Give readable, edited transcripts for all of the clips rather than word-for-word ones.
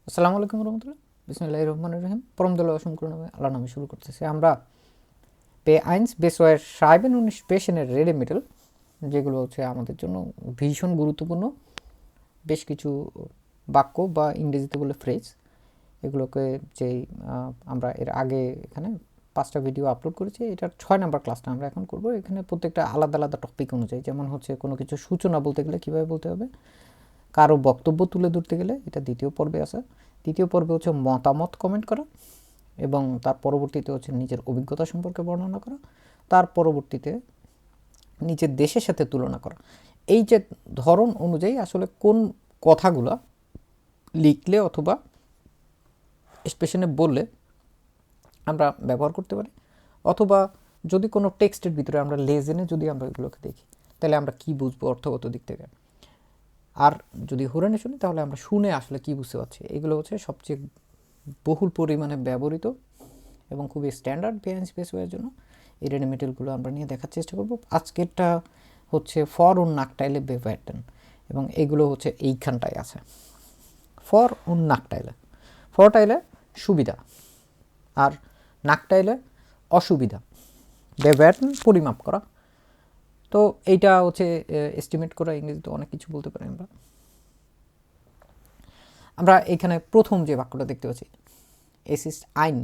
আসসালামু আলাইকুম রহমতুল্লাহ। বিসমিল্লাহির রহমানির রহিম। পরম দয়ালু অসীম করুণাময় আল্লাহর নামে শুরু করতেছি। আমরা P1 বেসওয়্যার সাইবেন und স্পেশনের রেডি মেটাল, যেগুলো হচ্ছে আমাদের জন্য ভীষণ গুরুত্বপূর্ণ বেশ কিছু বাক্য বা ইংরেজিতে বলে ফ্রেজ, এগুলোকে যেই আমরা এর আগে এখানে 5টা ভিডিও আপলোড করেছি। এটার 6 নাম্বার ক্লাসটা আমরা এখন করব। এখানে প্রত্যেকটা আলাদা আলাদা টপিক অনুযায়ী, যেমন হচ্ছে কোনো কিছু সূচনা বলতে গেলে কীভাবে বলতে হবে, কারো বক্তব্য তুলে ধরতে গেলে এটা দ্বিতীয় পর্বে আছে। তৃতীয় পর্বে হচ্ছে মতামত কমেন্ট করা, এবং তার পরবর্তীতে হচ্ছে নিজের অভিজ্ঞতা সম্পর্কে বর্ণনা করা, তার পরবর্তীতে নিজের দেশের সাথে তুলনা করা। এই যে ধরন অনুযায়ী আসলে কোন কথাগুলো লিখলে অথবা এক্সপ্রেশনে বললে আমরা ব্যবহার করতে পারি, অথবা যদি কোনো টেক্সটের ভিতরে আমরা লেজেনে যদি আমরা এগুলোকে দেখি, তাহলে আমরা কি বুঝবো অর্থগত দিক থেকে। আর যদি হুরানে শুনি তাহলে আমরা শুনে আসলে কি বুঝতে পারছি। এগুলো হচ্ছে সবচেয়ে বহুল পরিমাণে ব্যবহৃত এবং খুবই স্ট্যান্ডার্ড বিহাইন্ড স্পেস ওয়ের জন্য এই রেডি মেটেরিয়ালগুলো আমরা নিয়ে দেখার চেষ্টা করব। আজকেরটা হচ্ছে ফর উন নাকটাইলে বেভারটেন, এবং এগুলো হচ্ছে এইখানটায় আছে। ফর উন নাকটাইলে, ফরটাইলে সুবিধা আর নাকটাইলে অসুবিধা, বেভারটেন পরিমাপ করা। তো এইটা হচ্ছে এস্টিমেট করা, ইংরেজিতে অনেক কিছু বলতে পারি আমরা। আমরা এখানে প্রথম যে বাক্যটা দেখতে পাচ্ছি, এস ইস আইন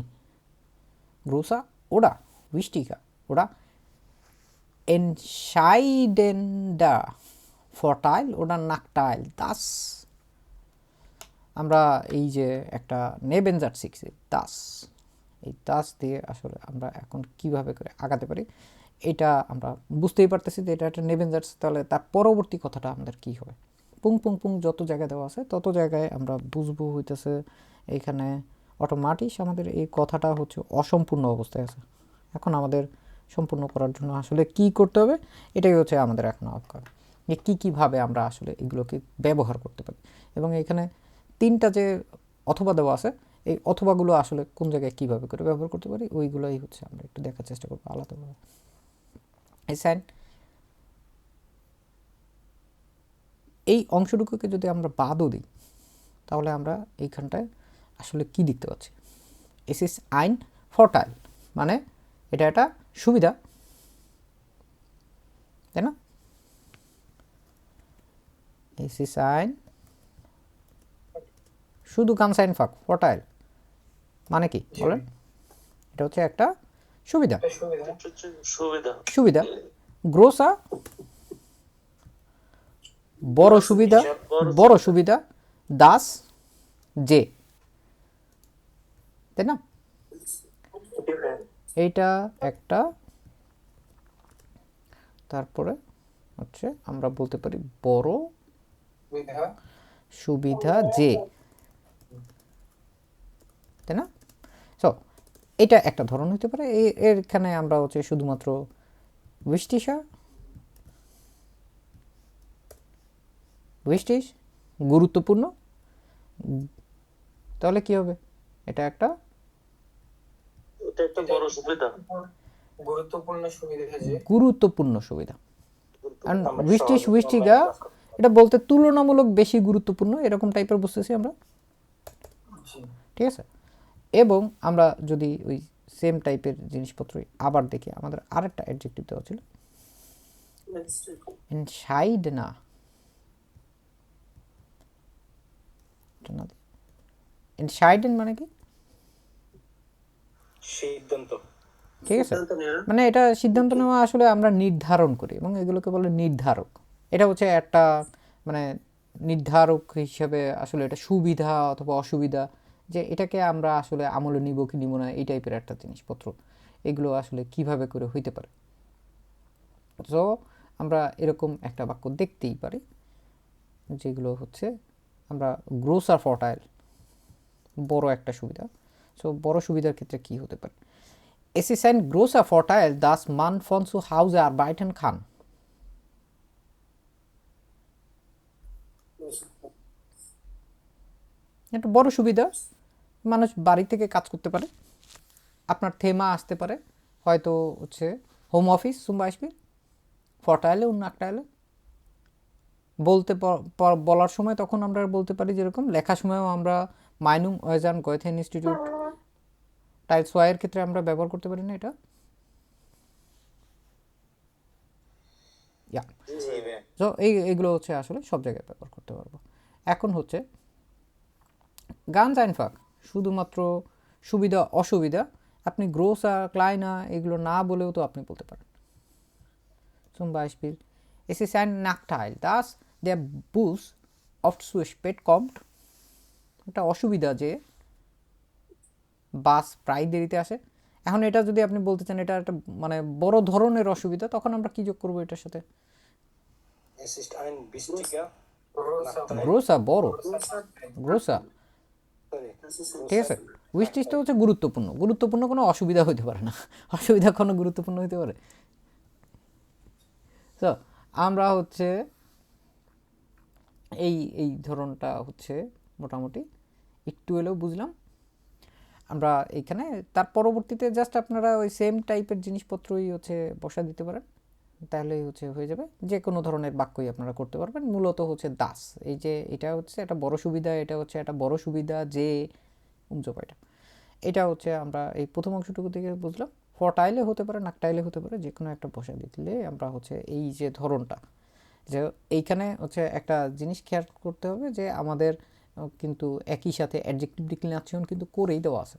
গ্রোসা ওডা উইস্টিকা ওডা এনশাইডেন্ডা ফর্টাইল ওডা নাকটাইল দাস। আমরা এই যে একটা নেবেনজার শিখছি দাস, এই দাস দিয়ে আসলে আমরা এখন কিভাবে করে আগাতে পারি এটা আমরা বুঝতেই পারতেছি যে এটা একটা নেবেনজার। তাহলে তার পরবর্তী কথাটা আমাদের কী হবে, পুং পুং পুং যত জায়গায় দেওয়া আছে তত জায়গায় আমরা বুঝবো হইতেছে এইখানে অটোমেটিক আমাদের এই কথাটা হচ্ছে অসম্পূর্ণ অবস্থায় আছে। এখন আমাদের সম্পূর্ণ করার জন্য আসলে কি করতে হবে, এটাই হচ্ছে আমাদের এখন আবকার, যে কী কীভাবে আমরা আসলে এগুলোকে ব্যবহার করতে পারি। এবং এখানে 3টা যে অথবা দেওয়া আছে, এই অথবাগুলো আসলে কোন জায়গায় কীভাবে করে ব্যবহার করতে পারি ওইগুলোই হচ্ছে আমরা একটু দেখার চেষ্টা করবো আলাদাভাবে। এই সাইন, এই অংশটুকুকে যদি আমরা বাদও দিই তাহলে আমরা এইখানটায় আসলে কি দেখতে পাচ্ছি, এস ইস আইন ফর্টাইল, মানে এটা একটা সুবিধা, তাই না? এস ইস আইন শুধু কানসাইন ফাঁক ফর্টাইল মানে কি বলেন? এটা হচ্ছে একটা সুবিধা, সুবিধা গ্রোসা বড় সুবিধা, বড় সুবিধা, দাস যে, তাই না? এইটা একটা, তারপরে হচ্ছে আমরা বলতে পারি বড় সুবিধা যে, তাই না? সো এটা একটা ধরন হতে পারে। এখানে আমরা হচ্ছে শুধুমাত্র উইস্টিশা, উইস্টিশ গুরুত্বপূর্ণ, তাহলে কি হবে, এটা একটা বড় সুবিধা, গুরুত্বপূর্ণ সুবিধা। কারণ উইস্টিশ উইস্টিগা এটা বলতে তুলনামূলক বেশি গুরুত্বপূর্ণ, এরকম টাইপের বুঝতেছি আমরা, ঠিক আছে? এবং আমরা যদি ওই সেম টাইপের জিনিসপত্রই আবার দেখি, আমাদের আরেকটা অ্যাডজেক্টিভ দেওয়া ছিল এনশাইড না, এনশাইডেন মানে কি, সিদ্ধান্ত, ঠিক আছে? মানে এটা সিদ্ধান্ত নেওয়া আসলে আমরা নির্ধারণ করি, এবং এগুলোকে বলে নির্ধারক। এটা হচ্ছে একটা মানে নির্ধারক হিসেবে আসলে এটা সুবিধা অথবা অসুবিধা, যে এটাকে আমরা আসলে আমলে নিব কি নিব না, এই টাইপের একটা জিনিসপত্র। এগুলো আসলে কিভাবে করে হইতে পারে। সো আমরা এরকম একটা বাক্য দেখতেই পারি, যেগুলো হচ্ছে আমরা গ্রোসার ফর্টাইল বড় একটা সুবিধা। সো বড় সুবিধার ক্ষেত্রে কি হতে পারে, Es ist ein großer Vorteil, dass man von zu Hause arbeiten kann. একটা বড় সুবিধা, মানুষ বাড়ি থেকে কাজ করতে পারে। আপনার থেমা আসতে পারে হয়তো হচ্ছে home office zum Beispiel, ফর্টাইলে und নাকটাইলে বলতে বলার সময় তখন আমরা বলতে পারি, যেরকম লেখার সময়ও আমরা মাইনুং ওয়েজান গয়েথেন ইনস্টিটিউট টাইলস ওয়াইয়ের ক্ষেত্রে আমরা ব্যবহার করতে পারি না এটা? ইয়া, তো এইগুলো হচ্ছে আসলে সব জায়গায় ব্যবহার করতে পারবো। এখন হচ্ছে গানস আইনফাক, শুধুমাত্র সুবিধা অসুবিধা আপনি গ্রোসা ক্লাইনা এগুলো না বলেও তো আপনি বলতে পারেন। Zum Beispiel, es ist ein Nachteil, dass der Bus oft zu spät kommt. এটা অসুবিধা যে বাস প্রায় দেরিতে আসে। এখন এটা যদি আপনি বলতে চান এটা একটা মানে বড় ধরনের অসুবিধা, তখন আমরা কি যোগ করবো এটার সাথে? Es ist ein wichtiger গ্রোসা, বড় গ্রোসা, sorry, ঠিক আছে। উইস্টিসটা হচ্ছে গুরুত্বপূর্ণ, গুরুত্বপূর্ণ কোনো অসুবিধা হইতে পারে না। অসুবিধা কোনো গুরুত্বপূর্ণ হইতে পারে? তো আমরা হচ্ছে এই ধরনটা হচ্ছে মোটামুটি একটু হলেও বুঝলাম আমরা এইখানে। তার পরবর্তীতে জাস্ট আপনারা ওই সেম টাইপের জিনিসপত্রই হচ্ছে বসা দিতে পারেন, তাহলেই হচ্ছে হয়ে যাবে। যে কোনো ধরনের বাক্যই আপনারা করতে পারবেন। মূলত হচ্ছে দাস, এই যে এটা হচ্ছে একটা বড় সুবিধা, এটা হচ্ছে একটা বড় সুবিধা যে উমজোপাইটা, এটা হচ্ছে আমরা এই প্রথম অংশটুকু থেকে বুঝলাম। ফটাইলে হতে পারে, নাকটাইলে হতে পারে, যে কোনো একটা বসা দিলে আমরা হচ্ছে এই যে ধরনটা, যে এইখানে হচ্ছে একটা জিনিস খেয়াল করতে হবে যে আমাদের কিন্তু একই সাথে অ্যাডজেক্টিভ ডিক্লিনেশন কিন্তু করেই দেওয়া আছে।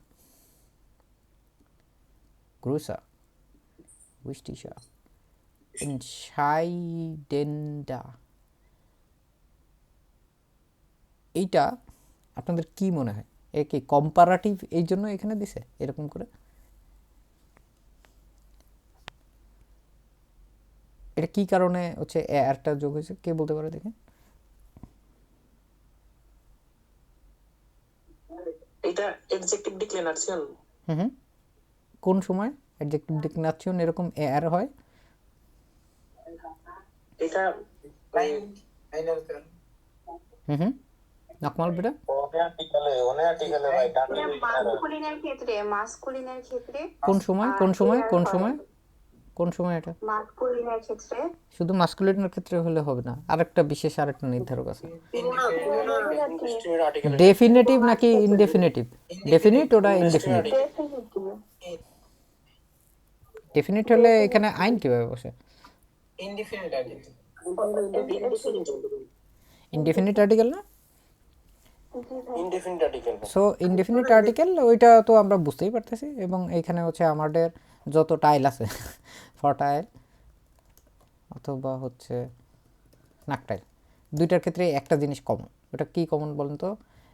গ্রোসা, উইস্টিসা, এনশাইডেন্ডা, এইটা আপনাদের কি মনে হয়? এ কি কম্পারাটিভ এই জন্য এখানে দিছে এরকম করে? এটা কি কারণে হচ্ছে এয়ারটা যোগ হয়েছে, কে বলতে পারে দেখেন? এটা অ্যাডজেক্টিভ ডিক্লিনেশন। হুম, কোন সময় অ্যাডজেক্টিভ ডিক্লিনেশন এরকম এয়ার হয়? এটা হুম, নকমাল বেটা অনে আর্টিকেলে ভাই ডাটা মাস্কুলিনের ক্ষেত্রে কোন সময় কোন সময় কোন সময় কোন সময়? এটা মাস্কুলিনের ক্ষেত্রে শুধু মাস্কুলিনের ক্ষেত্রে হলে হবে না, আরেকটা বিশেষ আরেকটা নির্ধারক আছে। আর্টিকেলে ডেফিনেটিভ নাকি ইনডেফিনেটিভ? ডেফিনিট ওটা ইনডেফিনিট? ডেফিনিট হলে এখানে আইন কিভাবে বসে? Indefinite article. ইনডেফিনিট আর্টিকেল না? Indefinite article so indefinite article ওইটা তো আমরা বুঝতেই পারতেছি। এবং এইখানে হচ্ছে আমাদের যত টাইল আছে ফটাইল অথবা হচ্ছে নাকটাইল, দুইটার ক্ষেত্রে একটা জিনিস কমন। ওটা কি কমন বলেন তো?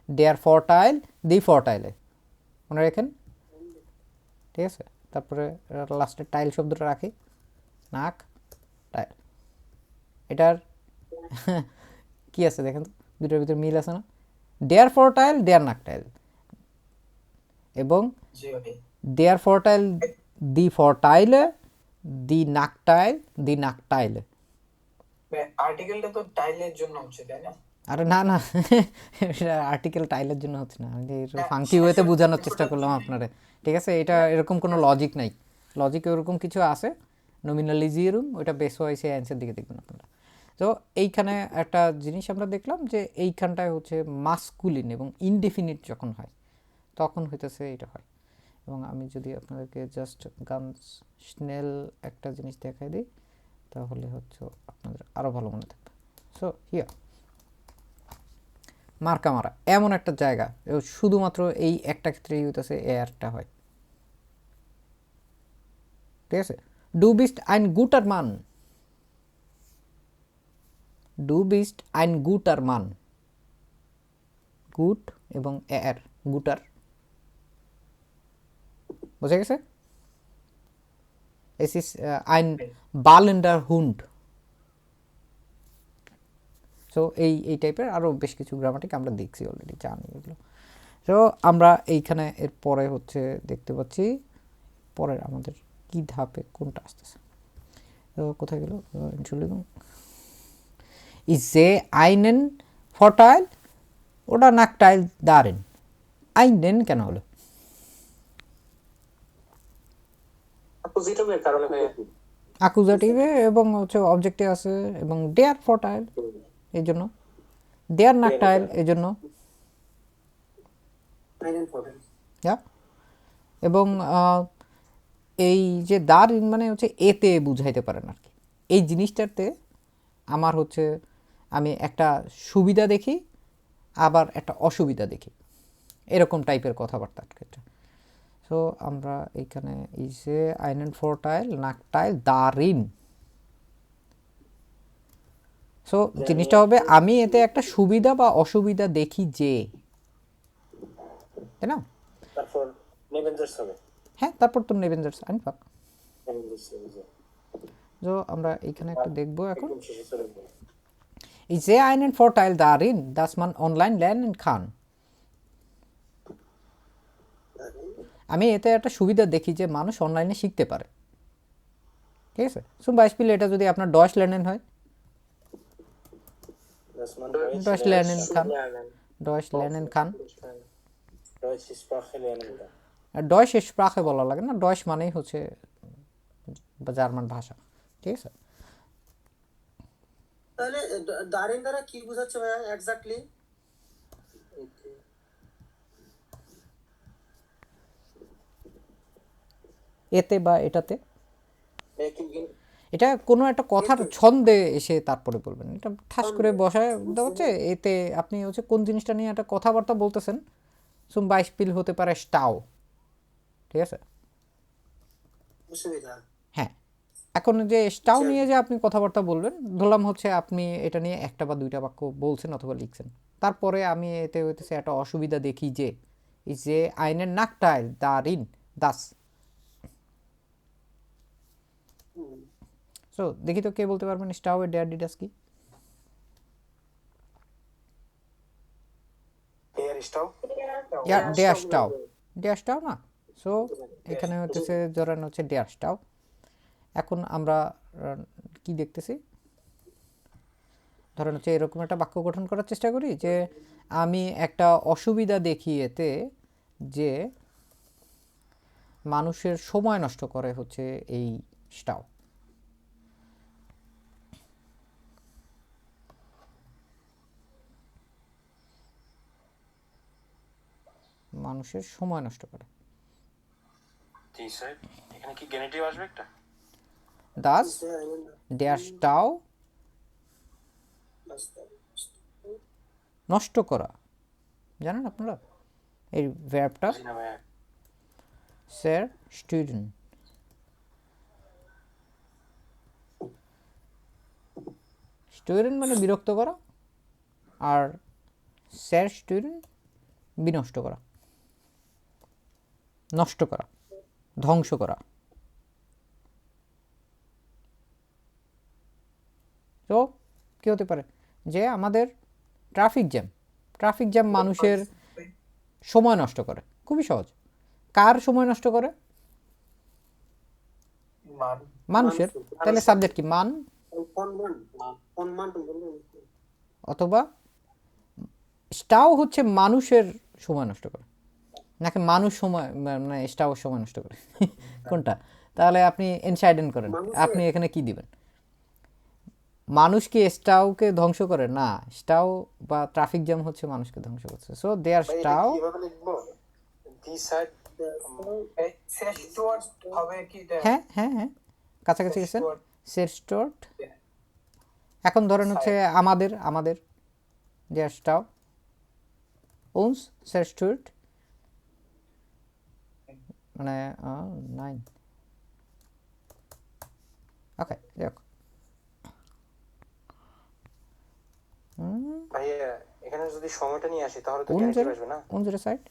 দেয়ার ফরটাইল, দি ফরটাইলে মনে রাখেন, ঠিক আছে। তারপরে লাস্টে টাইল শব্দটা রাখি, নাক টাইল। এটার কি আছে দেখেন তো, দুটোর ভিতরে মিল আছে না? দেয়ার ফরটাইল, দেয়ার নাকটাইল, এবং দেয়ার ফরটাইল দি ফরটাইলে, দি নাকটাইল, দি নাকটাইলে। আর্টিকেলটা তো টাইলের জন্য হচ্ছে, তাই না? আরে না না, এটা আর্টিকেল টাইলের জন্য হচ্ছে না, আমি ফাংকি ওয়েতে বোঝানোর চেষ্টা করলাম আপনারে, ঠিক আছে। এটা এরকম কোনো লজিক নাই, লজিক এরকম কিছু আছে নমিনালিজিয়ারুম, ওইটা বেস ওয়াইসে অ্যান্সার দিকে দেখবেন আপনারা। তো এইখানে একটা জিনিস আমরা দেখলাম যে এইখানটায় হচ্ছে মাস্কুলিন এবং ইনডেফিনিট যখন হয় তখন হইতেছে এটা হয়। এবং আমি যদি আপনাদেরকে জাস্ট গানস স্নেল একটা জিনিস দেখাই দিই তাহলে হচ্ছে আপনাদের আরও ভালো মনে থাকবে। সো হিয়া মার্কা মারা এমন একটা জায়গা, শুধুমাত্র এই একটা ক্ষেত্রেই হইতেছে এয়ারটা হয়, ঠিক আছে। ডু বিস্ট আইন গুটার মান, ডু বিস্ট আইন গুটার মান, গুট এবং এয়ার গুটার, বুঝে গেছে? Es ist ein ballender Hund. So এই টাইপের আরও বেশ কিছু গ্রামাটিক আমরা দেখছি অলরেডি, জানি এগুলো। তো আমরা এইখানে এর পরে হচ্ছে দেখতে পাচ্ছি পরের আমাদের কি ধাপে কোনটা আসতেছে। তো কোথায় গেল? Entschuldigung. Ich sehe einen Vorteil oder Nachteil darin. einen কেন হলো? পজিটিভের কারণে ভাই অ্যাকুজাটিভে এবং হচ্ছে অবজেক্টে আছে, এবং দেয়ার ফরটাইল এই জন্য, দেয়ার নাকটাইল এই জন্য, ইয়া এবং এই যে দারিন মানে হচ্ছে এতে বুঝাইতে পারেন আর কি। এই জিনিসটাতে আমার হচ্ছে আমি একটা সুবিধা দেখি আবার একটা অসুবিধা দেখি, এরকম টাইপের কথাবার্তার ক্ষেত্রে। সো আমরা এইখানে এই যে আইনেন ফোরটাইল নাকটাইল দারিন, সো জিনিসটা হবে আমি এতে একটা সুবিধা বা অসুবিধা দেখি যে, তাই না? তারপর নেভেঞ্জার্স হবে। হ্যাঁ, তারপর তো নেভেঞ্জার্স আইনফাক। নেভেঞ্জার্স হবে যে তো আমরা এখানে একটা দেখবো এখন। একদম শেষে চলে গেল। Ich sehe einen Vorteil darin, dass man online lernen kann. আমি এতে একটা সুবিধা দেখি যে মানুষ অনলাইনে শিখতে পারে, ঠিক আছে? zum Beispiel এটা যদি আপনার Deutsch lernen হয়, Dass man Deutsch lernen kann, lernen. Deutsch lernen kann, Deutsche Sprache lernen kann. আর Deutsch Sprache বলা লাগে না, Deutsch মানেই হচ্ছে জার্মান ভাষা, ঠিক আছে? তাহলে দারিন দ্বারা কি বোঝাচ্ছে ভাইয়া এক্স্যাক্টলি? এতে বা এটাতে, Making এটা কোনো একটা কথার ছন্দে এসে তারপরে বলবেন, এটা ঠাস করে বসায় দেওয়া হচ্ছে। এতে আপনি হচ্ছে কোন জিনিসটা নিয়ে একটা কথাবার্তা বলতেছেন, zum Beispiel হতে পারে স্টাও, ঠিক আছে? অসুবিধা। হ্যাঁ, এখন যে স্টাও নিয়ে যে আপনি কথাবার্তা বলবেন, ধরলাম হচ্ছে আপনি এটা নিয়ে একটা বা দুইটা বাক্য বলছেন অথবা লিখছেন, তারপরে আমি এতে হইতেছে একটা অসুবিধা দেখি যে এই যে আইনের নাকটাইল দারিন দাস। সো দেখি তো কে বলতে পারবেন স্টাও এর ডেয়ার ডিডাস কি? Der Stau. ইয়া ডেয়ার স্টাও, ডেয়ার স্টাও না। সো এখানে হচ্ছে ধরেন হচ্ছে ডেয়ার স্টাও। এখন আমরা কি দেখতেছি, ধরেন হচ্ছে এরকম একটা বাক্য গঠন করার চেষ্টা করি যে আমি একটা অসুবিধা দেখি এতে যে মানুষের সময় নষ্ট করে হচ্ছে এই স্টাও। মানুষের সময় নষ্ট করে। জি স্যার, এখানে কি গেনেটিভ আসবে একটা? দাস ডেয়ার স্টাও নষ্ট করা, জানেন আপনারা এই ভার্বটা? বুঝি না ভাইয়া। স্যার স্টুডেন্ট, স্টুডেন্ট মানে বিরক্ত করা, আর স্যার স্টুডেন্ট বিনষ্ট করা, নষ্ট করা, ধ্বংস করা। তো কী হতে পারে যে আমাদের ট্রাফিক জ্যাম মানুষের সময় নষ্ট করে, খুবই সহজ। কার সময় নষ্ট করে? মান মানুষের। তাহলে সাবজেক্ট কি? মান অথবা স্টাও হচ্ছে মানুষের সময় নষ্ট করে, নাকি মানুষ সময় মানে স্টাও সময় নষ্ট করে? কোনটা? তাহলে আপনি এনসাইডেন করেন, আপনি এখানে কি দিবেন? মানুষ কি স্টাওকে ধ্বংস করে? না, স্টাও বা ট্রাফিক জ্যাম হচ্ছে মানুষকে ধ্বংস করছে। সো দেয়ার ভাই, এটা স্টাও, কিভাবে লিখবো? দি সাইড সেস্টুয়ার্ট হবে কি এটা? হ্যাঁ হ্যাঁ হ্যাঁ, কাছাকাছি গেছেন। Zerstört. সেস্টোর্ট। এখন ধরেন হচ্ছে আমাদের দেয়ার স্টাও উন্স সেস্টোর্ট মানে 9। ওকে, যাক। ভাইয়া, এখানে যদি সময়টা নিয়ে আসি তাহলে তো উনজের গেনেটিভ আসবে না? উনজের সাইড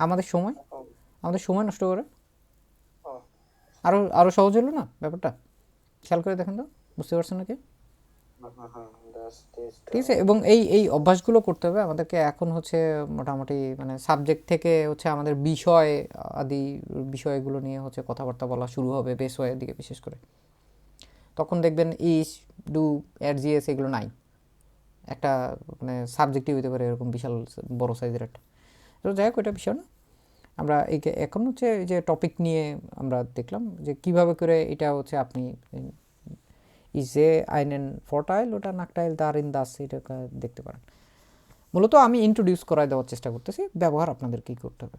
আমাদের সময় নষ্ট করে। ও, আরো সহজ হলো না ব্যাপারটা? খেয়াল করে দেখেন তো, বুঝতে পারছেন নাকি? that's this. ঠিক আছে, এবং এই অভ্যাসগুলো করতে হবে আমাদেরকে। এখন হচ্ছে মোটামুটি মানে সাবজেক্ট থেকে হচ্ছে আমাদের বিষয় আদি বিষয়গুলো নিয়ে হচ্ছে কথাবার্তা বলা শুরু হবে, বেস ওয়ের দিকে বিশেষ করে। তখন দেখবেন ইস, ডু, এর এগুলো নাই। একটা মানে সাবজেক্টই হতে পারে এরকম বিশাল বড় সাইজের একটা। তো যাই হোক, ওইটা বিষয় না। আমরা এখন হচ্ছে এই যে টপিক নিয়ে আমরা দেখলাম যে কিভাবে করে এটা হচ্ছে আপনি ইজে আইনেন ফরটাইল ওটা নাকটাইল দারিন দাস এটা দেখতে পারেন। মূলত আমি ইন্ট্রোডিউস করায় দেওয়ার চেষ্টা করতেছি, ব্যবহার আপনাদের কী করতে হবে।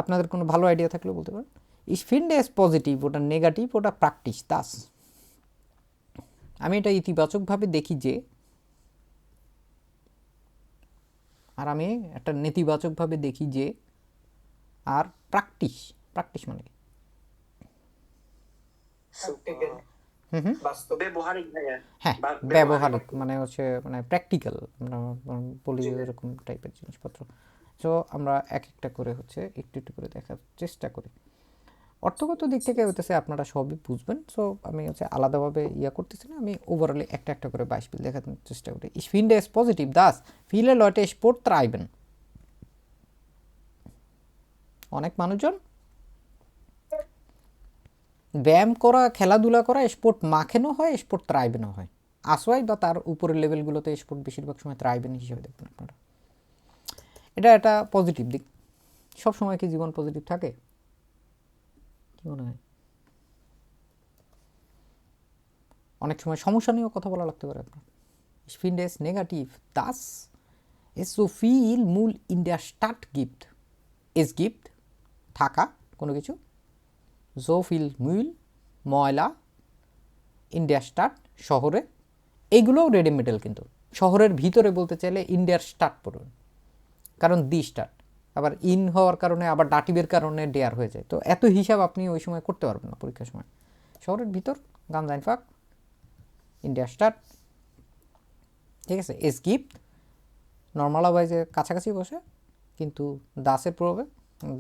আপনাদের কোনো ভালো আইডিয়া থাকলে বলতে পারেন। Ich finde es পজিটিভ, ওটা নেগেটিভ, ওটা প্র্যাকটিস দাস। আমি এটা ইতিবাচকভাবে দেখি যে, আর আমি একটা নেতিবাচকভাবে দেখি যে, আর প্র্যাকটিস মানে কি? প্র্যাকটিক্যাল বাস্তব ব্যবহারিক ভাইয়া হ্যাঁ, ব্যবহারিক মানে হচ্ছে মানে প্র্যাকটিক্যাল, আমরা বলি এরকম টাইপের জিনিসপত্র। সো আমরা এক একটা করে হচ্ছে একটু একটু করে দেখার চেষ্টা করি। অর্থগত দিক থেকে হইতেছে আপনারা সবই বুঝবেন। সো আমি হচ্ছে আলাদাভাবে করতেছি না, আমি ওভারঅলে একটা একটা করে বাইশপিল দেখার চেষ্টা করি। Ich finde es positiv, dass viele Leute Sport treiben। অনেক মানুষজন ব্যায়াম করা, খেলাধুলা করা, স্পোর্ট মাখেনও হয়, স্পোর্ট ত্রাইবেনও হয়। আসওয়াই বা তার উপরের লেভেলগুলোতে স্পোর্ট বেশিরভাগ সময় ত্রাইবেন হিসেবে দেখবেন আপনারা। এটা একটা পজিটিভ দিক। সব সময় কি জীবন পজিটিভ থাকে? কি মনে হয়? অনেক সময় সমস্যা নিয়েও কথা বলা লাগতে পারে আপনার। Ich finde es negativ, dass es so viel Müll in der Stadt gibt। Es gibt থাকা কোনো কিছু, so viel Müll ময়লা in der Stadt শহরে, এইগুলোও রেডিমেডেল, কিন্তু শহরের ভিতরে বলতে চাইলে ইন্ডিয়ার স্টার্ট পড়ুন, কারণ দি স্টার্ট আবার ইন হওয়ার কারণে আবার ডাটিবের কারণে ডেয়ার হয়ে যায়। তো এত হিসাব আপনি ওই সময় করতে পারবেন না পরীক্ষার সময়। শহরের ভিতর গান ফাঁক ইন্ডিয়া স্টার্ট, ঠিক আছে। এস গিফট নর্মাল ওয়াইজে কাছাকাছি বসে, কিন্তু দাসের প্রভাবে,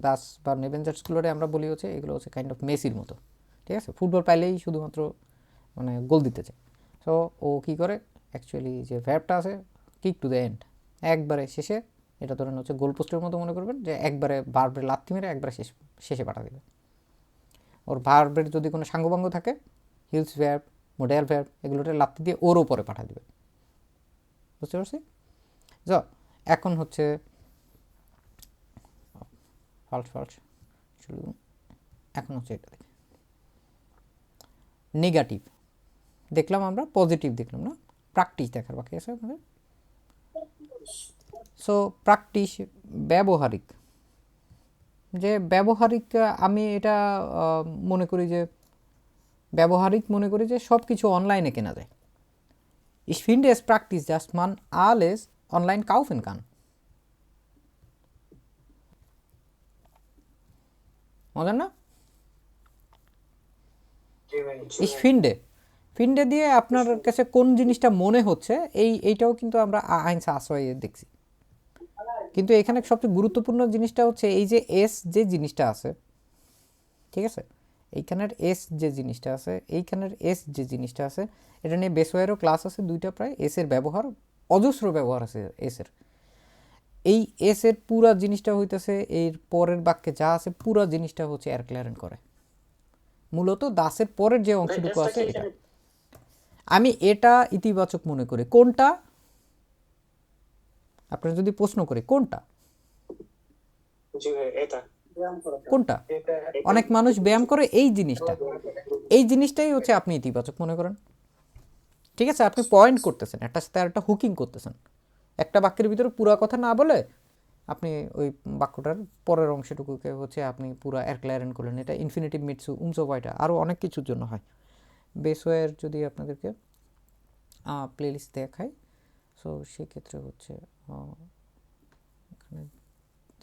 দাস বা নেভেঞ্জার্সগুলোরে আমরা বলি হচ্ছে এগুলো হচ্ছে কাইন্ড অফ মেসির মতো, ঠিক আছে। ফুটবল পাইলেই শুধুমাত্র মানে গোল দিতে চায়। সো ও কী করে, অ্যাকচুয়ালি যে ভ্যাবটা আছে কিক টু দ্য এন্ড, একবারে শেষে, এটা ধরেন হচ্ছে গোল পোস্টের মতো মনে করবেন, যে একবারে ভার্বের লাথি মেরে একবারে শেষে পাঠা দেবে। ওর ভার্বের যদি কোনো সাঙ্গভঙ্গ থাকে, হিলস ভ্যাব, মোডাল ভ্যাব, এগুলোতে লাথি দিয়ে ওর ওপরে পাঠা দেবে। বুঝতে পারছি? যা এখন হচ্ছে ফালস এখন হচ্ছে এটা দেখি নেগেটিভ দেখলাম, আমরা পজিটিভ দেখলাম না, প্র্যাকটিস দেখার বাকি আছে আমাদের। সো প্র্যাকটিস ব্যবহারিক, যে ব্যবহারিক আমি এটা মনে করি যে সব কিছু অনলাইনে কেনা যায়। Ich finde es praktisch, dass man alles online kaufen kann। মজার না? জি ভাই Ich finde দিয়ে আপনার কাছে কোন জিনিসটা মনে হচ্ছে, এইটাও কিন্তু আমরা আইনস আসওয়াইয়ে দেখছি। কিন্তু এখানে সবচেয়ে গুরুত্বপূর্ণ জিনিসটা হচ্ছে এই যে এস যে জিনিসটা আছে, ঠিক আছে, এইখানের এস যে জিনিসটা আছে, এটা নিয়ে বেসওয়ারেরও ক্লাস আছে দুইটা প্রায়। এসের ব্যবহার, অজস্র ব্যবহার আছে এসের। এই এসের পুরা জিনিসটা হইতেছে এর পরের বাক্যে যা আছে পুরা জিনিসটা হচ্ছে এরক্লারেন্ট করে। মূলত দাসের পরের যে অংশটুকু আছে এটা আমি এটা ইতিবাচক মনে করি। কোনটা? আপনারা যদি প্রশ্ন করি কোনটা, জি ভাই এটা কোনটা, অনেক মানুষ ব্যায়াম করে, এই জিনিসটাই হচ্ছে আপনি ইতিবাচক মনে করেন। ঠিক আছে, আপনি পয়েন্ট করতেছেন, একটার সাথে আরেকটা হুকিং করতেছেন। একটা বাক্যের ভিতরে পুরা কথা না বলে আপনি ওই বাক্যটার পরের অংশটুকুকে হচ্ছে আপনি পুরা এরক্লারেন্ট করলেন। এটা ইনফিনিটিভ মিটসু উমসো পয়টা আরও অনেক কিছুর জন্য হয়। বেসওয়ার যদি আপনাদেরকে প্লেলিস্ট দেখাই, সো সেক্ষেত্রে হচ্ছে এখানে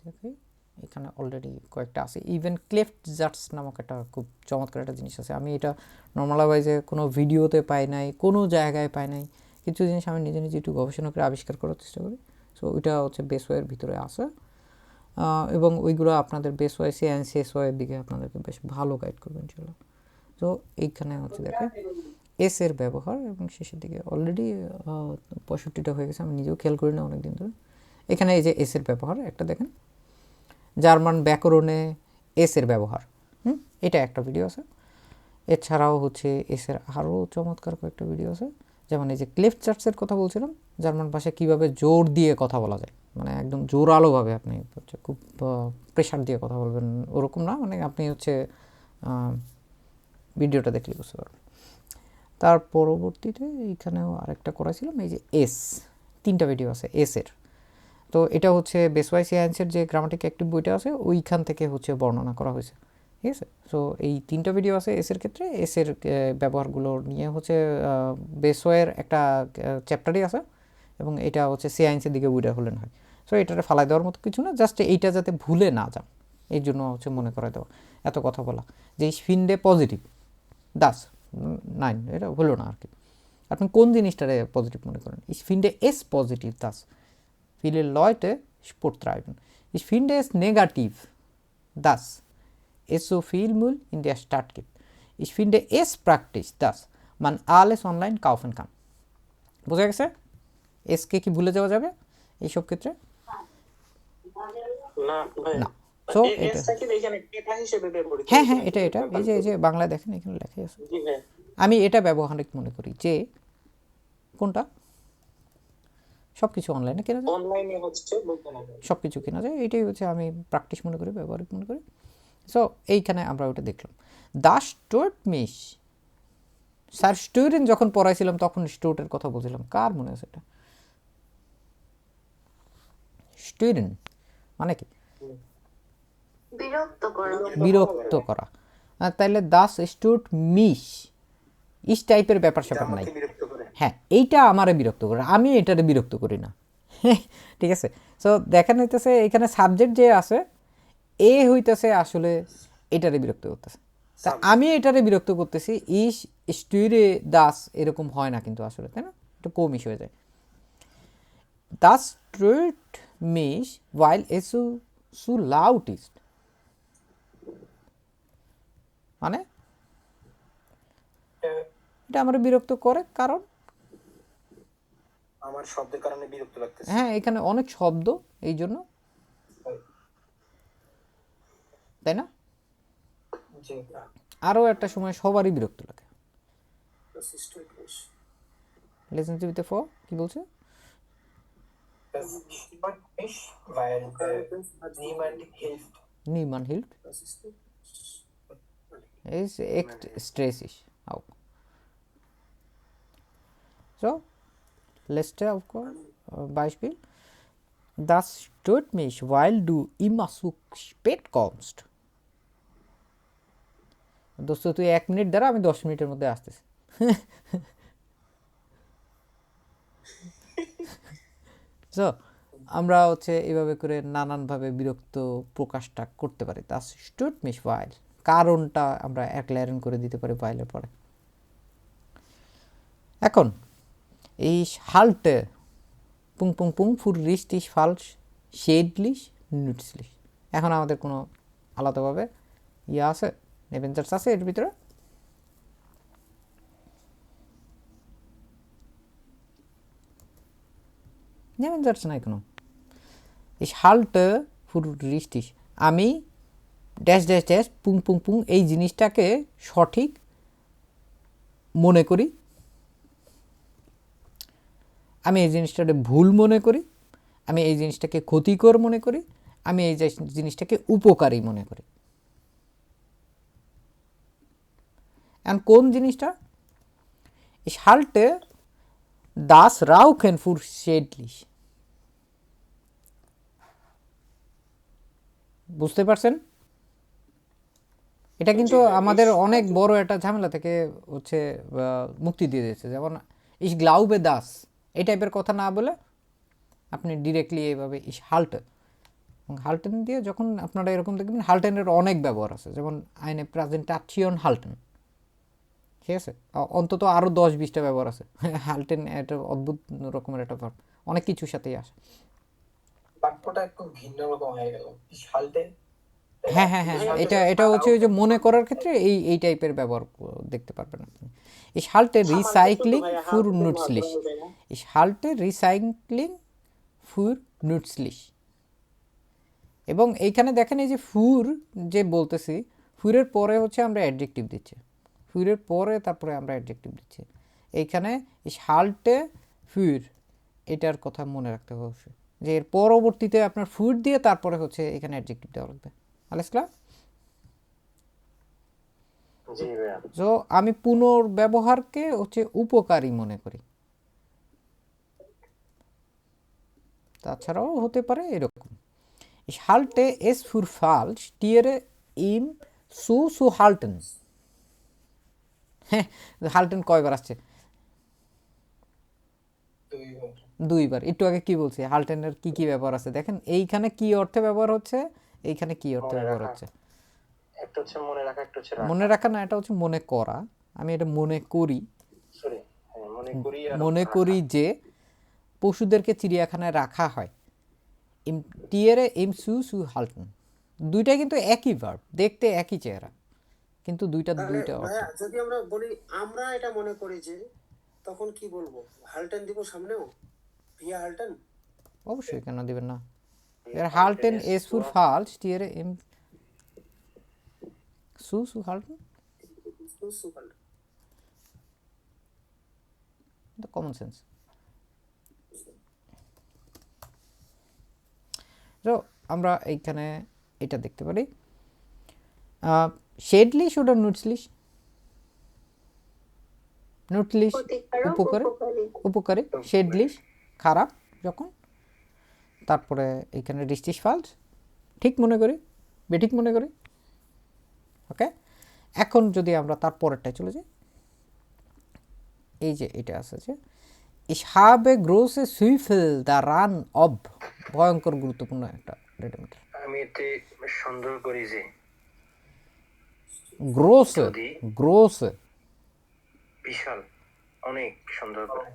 দেখাই, এখানে অলরেডি কয়েকটা আছে। ইভেন ক্লেফট জাটস নামক একটা খুব চমৎকার একটা জিনিস আছে। আমি এটা নর্মালাইজে কোনো ভিডিওতে পাই নাই, কোনো জায়গায় পাই নাই, কিছু জিনিস আমি নিজে একটু গবেষণা করে আবিষ্কার করার চেষ্টা করি। সো ওইটা হচ্ছে বেসওয়ার ভিতরে আছে, এবং ওইগুলো আপনাদের বেসওয়াই অ্যান্ড শেষওয়াইয়ের দিকে আপনাদেরকে বেশ ভালো গাইড করবেন ইনশাআল্লাহ। তো এইখানে হচ্ছে দেখেন এসের ব্যবহার, এবং শেষের দিকে অলরেডি 65টা হয়ে গেছে, আমি নিজেও খেয়াল করি না অনেক দিন ধরে। এখানে এই যে এসের ব্যবহার একটা দেখেন, জার্মান ব্যাকরণে এসের ব্যবহার, এটা একটা ভিডিও আছে। এছাড়াও হচ্ছে এসের আরও চমৎকার কয়েকটা ভিডিও আছে, যেমন এই যে ক্লেফট চার্টসের কথা বলছিলাম, জার্মান ভাষায় কীভাবে জোর দিয়ে কথা বলা যায়, মানে একদম জোরালোভাবে আপনি হচ্ছে খুব প্রেশার দিয়ে কথা বলবেন ওরকম না, মানে আপনি হচ্ছে ভিডিওটা দেখলে বুঝতে পারবেন। তার পরবর্তীতে এইখানেও আরেকটা করেছিলাম, এই যে এস, 3টা ভিডিও আছে এসের। তো এটা হচ্ছে বেসওয়াই সিআইএনসের যে গ্রামাটিক অ্যাক্টিভ বইটা আছে ওইখান থেকে হচ্ছে বর্ণনা করা হয়েছে, ঠিক আছে। সো এই 3টা ভিডিও আছে এসের ক্ষেত্রে, এসের ব্যবহারগুলো নিয়ে হচ্ছে বেসওয়ের একটা চ্যাপ্টারই আছে, এবং এটা হচ্ছে সিআইএনসের দিকে বইটা হলেন হয়। সো এটাতে ফালাই দেওয়ার মতো কিছু না, জাস্ট এইটা যাতে ভুলে না যান এই জন্য হচ্ছে মনে করে দেওয়া, এত কথা বলা যে ফিন্ডে পজিটিভ দাস 9 এটা হলো না আর কি। আপনি কোন জিনিসটারে পজিটিভ মনে করেন? Ich finde es positiv, dass viele Leute Sport treiben. Ich finde es negativ, dass es so viel Müll in der Stadt gibt. Ich finde es praktisch, dass man alles online kaufen kann. বোঝা গেছে? SK কি ভুলে যাওয়া যাবে এইসব ক্ষেত্রে? না ভাই না। সো এ- এটা এসটাকে এখানে এটা হিসেবে ব্যবহৃত হ্যাঁ হয়েছে হ্যাঁ, নাকি? এটা এই যে বাংলায় দেখেন এখানে লেখাই আছে। জি ভাই আমি এটা ব্যবহারিক মনে করি যে কোনটা সব কিছু অনলাইনে কেনা যায়, অনলাইনে হচ্ছে বলতে না সব কিছু কেনা যায়, এটাই হচ্ছে আমি প্র্যাকটিস মনে করি, ব্যবহারিক মনে করি। সো এইখানে আমরা ওটা দেখলাম। দাস স্টোট মিশ স্যার স্টুডেন্ট যখন পড়াইছিলাম তখন স্টোটের কথা বলছিলাম, কার মনে আছে এটা? স্টুডেন্ট মানে কি? বিরক্ত করো। বিরক্ত করা। তাইলে দাস স্টোট মিশ ইস টাইপের ব্যাপার এটা স্যাপার নাই। আমাকে বিরক্ত করে। হ্যাঁ, এইটা আমারে বিরক্ত করে, আমি এটারে বিরক্ত করি না। ঠিক আছে। সো দেখেন হইতেছে এখানে সাবজেক্ট যে আছে এ হইতেছে আসলে এটারে বিরক্ত করতেছে, তা আমি এটারে বিরক্ত করতেছি। ইস স্টুইরে দাস এরকম হয় না কিন্তু আসলে, তাই না? একটু কমিশ হয়ে যায়। দাস স্ট্রিট মিশ ওয়াইল এসু সু লাউটিস্ট মানে এটা আমার বিরক্ত করে, কারণ আমার শব্দের কারণে বিরক্ত লাগতেছে। হ্যাঁ এখানে অনেক শব্দ এই জন্য, তাই না? জি আরও একটা সময় সবারই বিরক্ত লাগে। Das ist typisch. লেসেন টিভিতে ফ কি বলছে? das stört mich, weil niemand hilft. নিমান hilt Das ist typisch. ist echt stressig auch. So, letzte Aufgabe, Beispiel. Das stört mich, weil du immer zu spät kommst. দোস্ত তুই 1 minute দ্বারা আমি 10 মিনিটের মধ্যে আসতেছি। সো আমরা হচ্ছে এইভাবে করে নানানভাবে বিরক্ত প্রকাশটা করতে পারি। Das stört mich weil, কারণটা আমরা erklären করে দিতে পারি while-এর পরে। এখন এই halte পুং পুং পুং für richtig falsch schädlich nützlich, এখন আমাদের কোনো আলাদাভাবে ইয়ে আছে, নেভেঞ্জার্স আছে এর ভিতরে? নেভেঞ্জার্স নাই কোনো। Ich halte für richtig, আমি ড্যাশ ড্যাশ ড্যাশ পুং পুং পুং এই জিনিসটাকে সঠিক মনে করি, আমি এই জিনিসটাকে ভুল মনে করি, আমি এই জিনিসটাকে ক্ষতিকর মনে করি, আমি এই জিনিসটাকে উপকারী মনে করি। এখন কোন জিনিসটা? Ich halte das Rauchen für schädlich, বুঝতে পারছেন? এটা কিন্তু আমাদের অনেক বড় একটা ঝামেলা থেকে হচ্ছে মুক্তি দিয়ে দিয়েছে। যেমন ich glaube das, এই টাইপের কথা না বলে আপনি ডিরেক্টলি এইভাবে ich halte, এবং হাল্টেন দিয়ে যখন আপনারা এরকম দেখবেন, হাল্টেনের অনেক ব্যবহার আছে, যেমন eine Präsentation halten, ঠিক আছে? অন্তত আরও 10-20টা ব্যবহার আছে। হাল্টেন একটা অদ্ভুত রকমের একটা ভার্ব, অনেক কিছুর সাথেই আসে। বাক্যটা একটু ভিন্ন রকম হয়ে গেল। হালতে হ্যাঁ হ্যাঁ হ্যাঁ, এটা হচ্ছে ওই যে মনে করার ক্ষেত্রে এই টাইপের ব্যবহার দেখতে পারবেন আপনি। Ich halte Recycling für nützlich, ich halte Recycling für nützlich। এবং এইখানে দেখেন এই যে ফুর যে বলতেছি, ফুরের পরে হচ্ছে আমরা অ্যাডজেক্টিভ দিচ্ছি, ফুরের পরে তারপরে আমরা অ্যাডজেক্টিভ দিচ্ছি। এইখানে ich halte für, এটার কথা মনে রাখতে হবে অবশ্যই, যে এর পরবর্তীতে আপনার ফুড দিয়ে তারপরে হচ্ছে এখানে অ্যাডজেক্টিভ দেওয়া লাগবে। আলেস ক্লাস? জি ভাইয়া। সো আমি পুনর্ব্যবহারকে হচ্ছে উপকারী মনে করি। তাছাড়াও হতে পারে এরকম। Ich halte es für falsch, Tiere ihm zuzuhalten. হ্যাঁ, হাল্টেন কয়বার আসছে? দুইবার। দুইবার। একটু আগে কি বলছি, হাল্টেনের কি কি ব্যবহার আছে দেখেন। এইখানে কি অর্থে ব্যবহার হচ্ছে, এইখানে কি অর্থে মনে ব্যবহার রাখা। হচ্ছে। একটা হচ্ছে মনে রাখা, একটা হচ্ছে রাখা। মনে রাখা না, এটা হচ্ছে মনে করা। আমি এটা মনে করি, সরি, হ্যাঁ, মনে করি আর মনে রাখা। করি যে পশুদেরকে চিড়িয়াখানায় রাখা হয়। টিয়ারে ইম সু সু হাল্টন, দুইটা কিন্তু একই ভার্ব, দেখতে একই চেহারা, কিন্তু দুইটা তাহলে দুইটা অর্থ। ভাইয়া যদি আমরা বলি আমরা এটা মনে করি যে, তখন কি বলবো? হালটেন দিব সামনেও, ভিয়া হালটেন। অবশ্যই, কেন দিবেন না? এর হাল্টেন এস ফুর ফালস টিয়ারে ইম সু সু হাল্টন, কমন সেন্স। তো আমরা এইখানে এটা দেখতে পারি, শেডলিশ ওটা নুটসলিশ। নুটলিশ ক্ষতিকারক উপকারী, উপকারী উপকারী। শেডলিশ খারাপ যখন। তারপরে এইখানে রিস্টিশ ফালস ঠিক মনে করি, বেঠিক মনে করি। ওকে, এখন যদি আমরা তার পরেরটায় চলে যাই, এই যে এটা আছে যে Ich habe große Zweifel daran ob, ভয়ঙ্কর গুরুত্বপূর্ণ একটা রেডিমেটার। আমি এতে সন্দেহ করি যে গ্রোসে, যদি গ্রোসে বিশাল, অনেক সন্দেহ করে।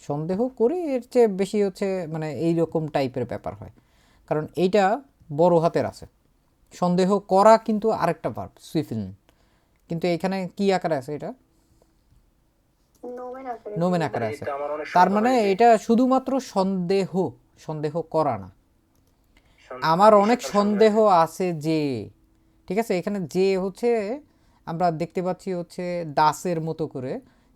সন্দেহ করি এর চেয়ে বেশি হচ্ছে মানে এই রকম টাইপের ব্যাপার হয়, কারণ এইটা বড় হাতের আছে। সন্দেহ করা কিন্তু আরেকটা ভার্ব, সুইফিল, কিন্তু এখানে কি আকারে আছে? এটা নোমেন আকারে নোমেন আকারে আছে। এটা আমার অনেক তার সন্দেহ মানে হয় যে এটা শুধুমাত্র সন্দেহ, সন্দেহ করা না। সন্দেহ- আমার অনেক বিশাল সন্দেহ আছে যে, ঠিক আছে, এখানে যে হচ্ছে আমরা দেখতে পাচ্ছি হচ্ছে দাসের মতো করে,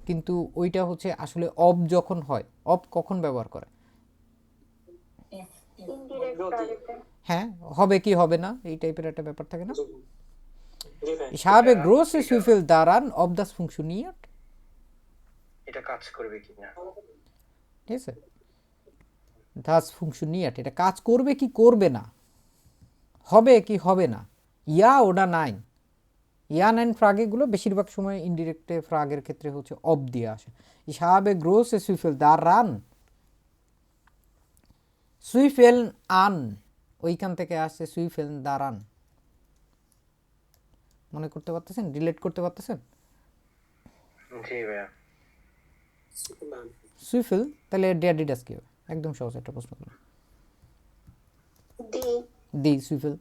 কিন্তু ওইটা হচ্ছে আসলে অব যখন হয়, অব কখন ব্যবহার করে? ইনডিরেক্ট টার্গেটে হ্যাঁ, হবে কি হবে না এই টাইপের একটা ব্যাপার থাকে না। জি ভাই। Ich habe große Zweifel daran, ob das funktioniert. এটা কাজ করবে কিনা। ঠিক আছে, das funktioniert, এটা কাজ করবে কি করবে না, হবে কি হবে না, ইয়া ওটা নাইন। ইয়া নাইন ফ্রাগেগুলো বেশিরভাগ সময় ইনডিরেক্টে ফ্রাগের ক্ষেত্রে হচ্ছে অব দিয়ে আসে। Ich habe große Zweifel daran, সুইফেল আন, ওইখান থেকে আসছে সুইফেল দারান। মনে করতে পারতেছেন, রিলেট করতে পারতেছেন? জি ভাইয়া। সুইফেল, তাহলে ড্যাডিডাস কি হবে? একদম সহজ একটা প্রশ্ন করলাম। দি দি সুইফেল,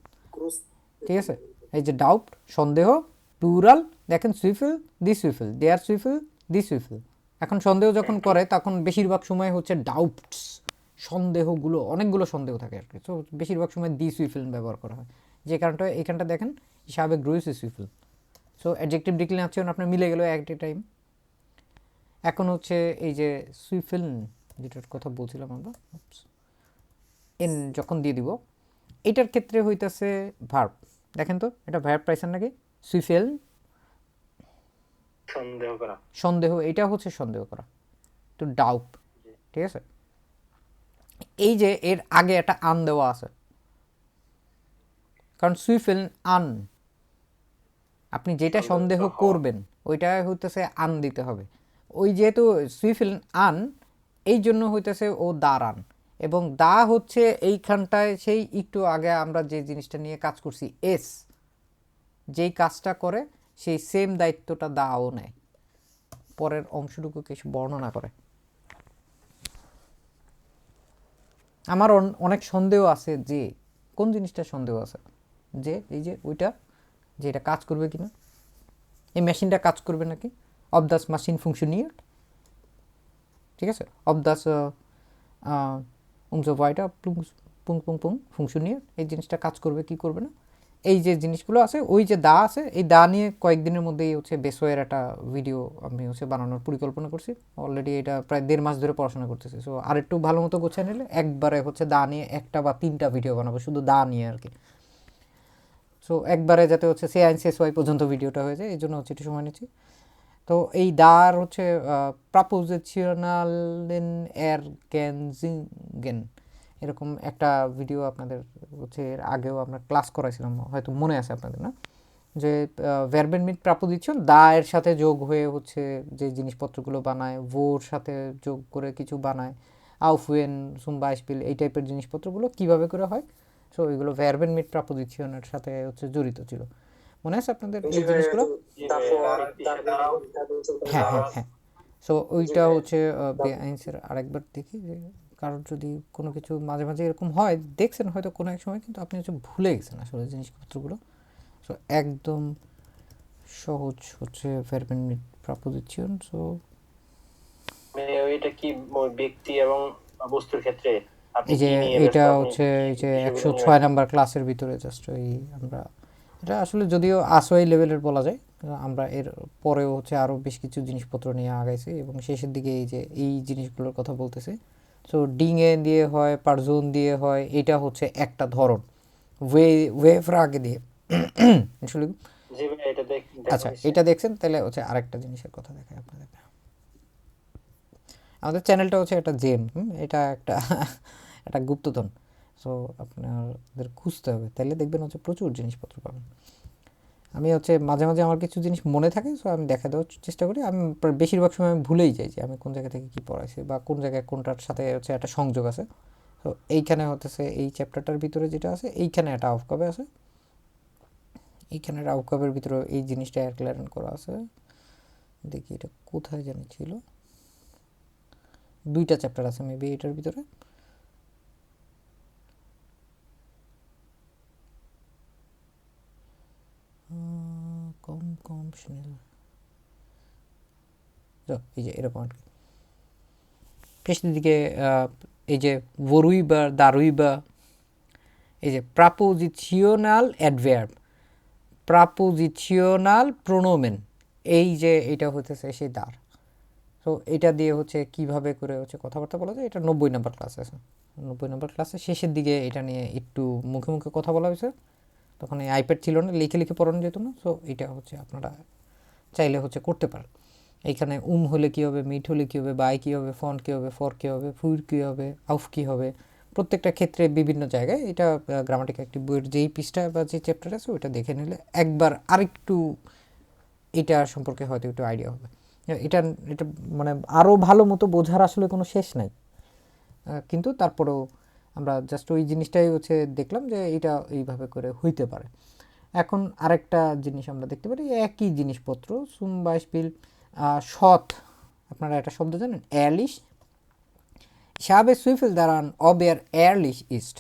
ঠিক আছে। এই যে ডাউট, সন্দেহ, প্লুরাল, দেখেন সুইফেল, দি সুইফেল, দেয়ার সুইফেল, দি সুইফেল। এখন সন্দেহ যখন করে তখন বেশিরভাগ সময় হচ্ছে ডাউটস, সন্দেহগুলো, অনেকগুলো সন্দেহ থাকে আর কি। তো বেশিরভাগ সময় দি সুইফেল ব্যবহার করা হয়। যে কারণটা এখানটা দেখেন হিসাবে গ্রুইস সুইফেল। সো অ্যাডজেক্টিভ ডিক্লিনেশন আপনার মিলে গেল অ্যাট এ টাইম। এখন হচ্ছে এই যে সুইফেল যেটার কথা বলছিলাম আমরা, এন যখন দিয়ে দিব, এটার ক্ষেত্রে হইতেছে ভার্ব। দেখেন তো এটা ভার্ব পাইছেন নাকি? সুইফেল সন্দেহ করা। সন্দেহ, এটা হচ্ছে সন্দেহ করা, তো ডাউট, ঠিক আছে। এই যে এর আগে একটা আন দেওয়া আছে, কারণ সুইফেল আন, আপনি যেটা সন্দেহ করবেন ওইটা হইতেছে আন দিতে হবে। ওই যেহেতু সুইফেল আন, এই জন্য হইতেছে ও দাঁড়ান, এবং দা হচ্ছে এইখানটায় সেই একটু আগে আমরা যে জিনিসটা নিয়ে কাজ করছি, এস যেই কাজটা করে সেই সেম দায়িত্বটা দাও নেয়, পরের অংশটুকু কিছু বর্ণনা করে। আমার অনেক সন্দেহ আছে যে, কোন জিনিসটা সন্দেহ আছে? যে এই যে ওইটা, যে এটা কাজ করবে কিনা, এই মেশিনটা কাজ করবে নাকি, অব দাস মেশিন ফুংশনিয়ার, ঠিক আছে, অব দাস উমসো ভাইটা পুং পুং পুং ফুংশনিয়ার, এই জিনিসটা কাজ করবে কি করবে না, এই যে জিনিসগুলো আছে, ওই যে দা আছে, এই দা নিয়ে কয়েকদিনের মধ্যেই হচ্ছে বেসওয়ের একটা ভিডিও আমি হচ্ছে বানানোর পরিকল্পনা করছি। অলরেডি এটা প্রায় 1.5 মাস ধরে পড়াশোনা করতেছি। সো আর একটু ভালো মতো গোছায় নিলে একবারে হচ্ছে দা নিয়ে একটা বা 3টা ভিডিও বানাবো শুধু দা নিয়ে আর কি। সো একবারে যাতে হচ্ছে সে আইন শেষ হয় পর্যন্ত ভিডিওটা হয়ে যায়, এই জন্য হচ্ছে একটু সময় নিচ্ছি। তো এই দার হচ্ছে প্রাপোজিশনালেন এরগেনজিঙ্গেন, এরকম একটা ভিডিও আপনাদের হচ্ছে এর আগেও আমরা ক্লাস করাইছিলাম, হয়তো মনে আছে আপনাদের, না? যে ভার্বেন মিট প্রাপোজিশন দা এর সাথে যোগ হয়ে হচ্ছে যে জিনিসপত্রগুলো বানায়, ভোর সাথে যোগ করে কিছু বানায়, আউফওয়েন সুম বাইসপিল, এই টাইপের জিনিসপত্রগুলো কিভাবে করে হয়। সো এগুলো ভার্বেন মিট প্রাপোজিশনের সাথে হচ্ছে জড়িত ছিল, মনে আছে আপনাদের এই জিনিসগুলো? হ্যাঁ হ্যাঁ হ্যাঁ। সো ওইটা হচ্ছে বেআইনসের আরেকবার দেখি যে কারোর যদি কোনো কিছু মাঝে মাঝে এরকম হয়, দেখছেন হয়তো কোনো এক সময়, কিন্তু আপনি হচ্ছে ভুলে গেছেন আসলে জিনিসপত্রগুলো। সো একদম সহজ হচ্ছে ভার্বেন মিট প্রাপোজিশন। সো মানে ওইটা কি ব্যক্তি এবং বস্তুর ক্ষেত্রে আপনি এই যে কি নিয়ে এটা ব্যস্ত, আপনি হচ্ছে কি এই যে বিষয়গুলো নিয়ে 106 নাম্বার ক্লাসের ভিতরে জাস্ট ওই আমরা এটা আসলে যদিও আসোয়াই লেভেলের বলা যায়, আমরা এর পরেও হচ্ছে আরও বেশ কিছু জিনিসপত্র নিয়ে আগাইছি এবং শেষের দিকে এই যে এই জিনিসগুলোর কথা বলতেছি। সো ডিঙে দিয়ে হয়, পারজোন দিয়ে হয়, এটা হচ্ছে একটা ধরন, ওয়েভরা আগে দিয়ে আসলে। জি ভাই, এটা দেখা আচ্ছা, হয়েছে। এটা দেখছেন, তাহলে হচ্ছে আরেকটা জিনিসের কথা দেখাই আপনাদের। আমাদের চ্যানেলটা হচ্ছে একটা জেম, এটা একটা একটা গুপ্তধন। সো আপনাদের খুঁজতে হবে, তাহলে দেখবেন হচ্ছে প্রচুর জিনিসপত্র পাবেন। আমি হচ্ছে মাঝে মাঝে আমার কিছু জিনিস মনে থাকে, সো আমি দেখা দেওয়ার চেষ্টা করি। আমি বেশিরভাগ সময় আমি ভুলেই যাই যে আমি কোন জায়গা থেকে কী পড়াইছি বা কোন জায়গায় কোনটার সাথে হচ্ছে একটা সংযোগ আছে। তো এইখানে হতেছে এই চ্যাপ্টারটার ভিতরে যেটা আছে, এইখানে একটা আউটকাবে আছে, এইখানে একটা আউটকাবের ভিতরে এই জিনিসটা ক্লিয়ারেন্ট করা আছে। দেখি এটা কোথায় জানি ছিল, 2টা চ্যাপ্টার আছে মেবি এটার ভিতরে। কম কম শুনে এই যে এরকম আর কি পেছনের দিকে এই যে বরুইবা দারুইবা, এই যে প্রাপোজিশনাল অ্যাডভার্ব, প্রাপোজিশনাল প্রোনোমেন, এই যে এটা হতেছে সেই দার। তো এটা দিয়ে হচ্ছে কিভাবে করে হচ্ছে কথাবার্তা বলা যায়, এটা 90 নম্বর ক্লাস আছে। 90 নম্বর ক্লাসে শেষের দিকে এটা নিয়ে একটু মুখে মুখে কথা বলা হয়েছে, তখন এই আইপ্যাড ছিল না, লিখে লিখে পড়ানো যেত না। সো এটা হচ্ছে আপনারা চাইলে হচ্ছে করতে পারেন। এইখানে হলে কী হবে, মিট হলে কী হবে, বাই কী হবে, ফন কী হবে, ফর কী হবে, ফুর কী হবে, আউফ কী হবে, প্রত্যেকটা ক্ষেত্রে বিভিন্ন জায়গায় এটা গ্রামাটিক একটি বইয়ের যেই পৃষ্ঠা বা যে চ্যাপ্টার আছে ওইটা দেখে নিলে একবার আরেকটু এটা সম্পর্কে হয়তো একটু আইডিয়া হবে। এটা এটা মানে আরও ভালো মতো বোঝার আসলে কোনো শেষ নাই, কিন্তু তারপরেও আমরা জাস্ট ওই জিনিসটাই হচ্ছে দেখলাম যে এটা এইভাবে করে হইতে পারে। এখন আরেকটা জিনিস আমরা দেখতে পারি, একই জিনিসপত্র সুম বাইসপিল সৎ, আপনারা একটা শব্দ জানেন এয়ারলিশ, সাবে সুইফেল দাঁড়ান অবের এয়ারলিশ ইস্ট।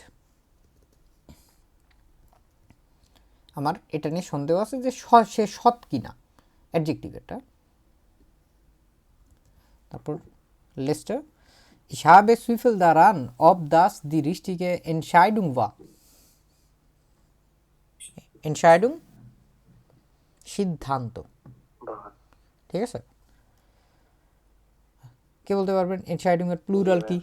আমার এটা নিয়ে সন্দেহ আছে যে সে সৎ কিনা, অ্যাডজেক্টিভ এটা। তারপর Leicester Ich habe Zweifel daran, ob das die richtige Entscheidung war. Entscheidung সিদ্ধান্ত, বাহ, ঠিক আছে? কে বলতে পারবেন Entscheidung এর প্লুরাল কি?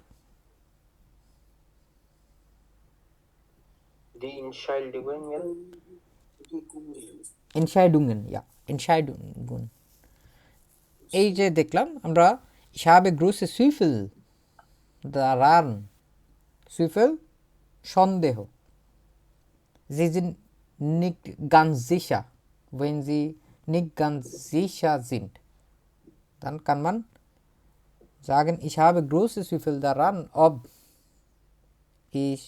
die Entscheidungen, Entscheidungen, ja, Entscheidungen। এই যে দেখলাম আমরা Ich habe große Zweifel daran, Zweifel সন্দেহ, Sie sind nicht ganz sicher, wenn sie nicht ganz sicher sind, dann kann man sagen, ich habe große Zweifel daran, ob ich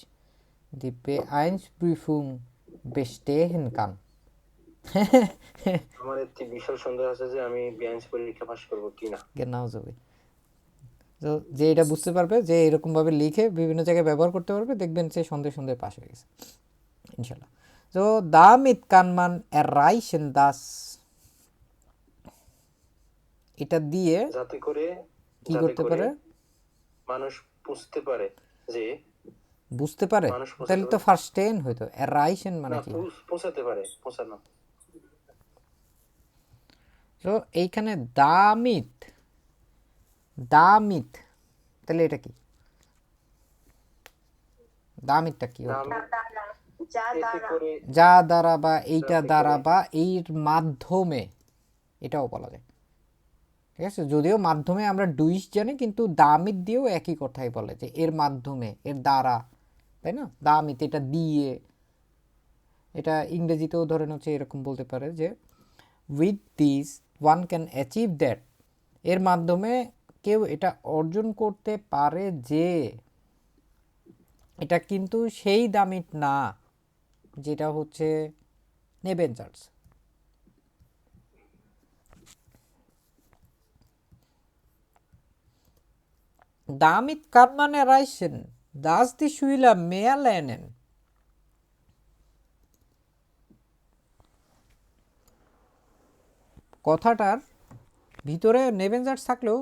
die B1-Prüfung bestehen kann. আমার একটি বিশাল সন্দেহ আছে যে আমি বিআইএনস পরীক্ষা pass করব কিনা। Genau so। তো যে এটা বুঝতে পারবে, যে এরকমভাবে লিখে বিভিন্ন জায়গায় ব্যবহার করতে পারবে, দেখবেন সে সন্দেহ সন্দেহ পাশ হয়ে গেছে ইনশাল্লাহ। তো damit kann man erreichen, dass, এটা দিয়ে যাতে করে কি করতে পারে, মানুষ বুঝতে পারে যে বুঝতে পারে, মানুষ বুঝতে তাহলে তো পারে। ফার্স্টেন হইতো erreichen মানে না, কি। পৌঁছাতে পারে, পৌঁছানো। তো এইখানে damit, damit, তাহলে এটা কি, দামিতটা কি হতো? যা এতে দ্বারা করে যা দ্বারা বা এইটা যাতে দ্বারা করে- বা এর মাধ্যমে, এটাও বলা যায়। ঠিক আছে, যদিও মাধ্যমে আমরা ডুইস জানি, কিন্তু দামিত দিয়েও একই কথাই বলে যে এর মাধ্যমে, এর দ্বারা, তাই না? দামিত এটা দিয়ে, এটা ইংরেজিতেও ধরেন হচ্ছে এরকম বলতে পারে যে with this one can achieve that, এর মাধ্যমে কেউ এটা অর্জন করতে পারে যে, এটা কিন্তু সেই দামিত না যেটা হচ্ছে নেবেন charge. Damit kann man erreichen, dass die Schüler mehr lernen. কথাটার ভিতরে নেবেনজার্স থাকলেও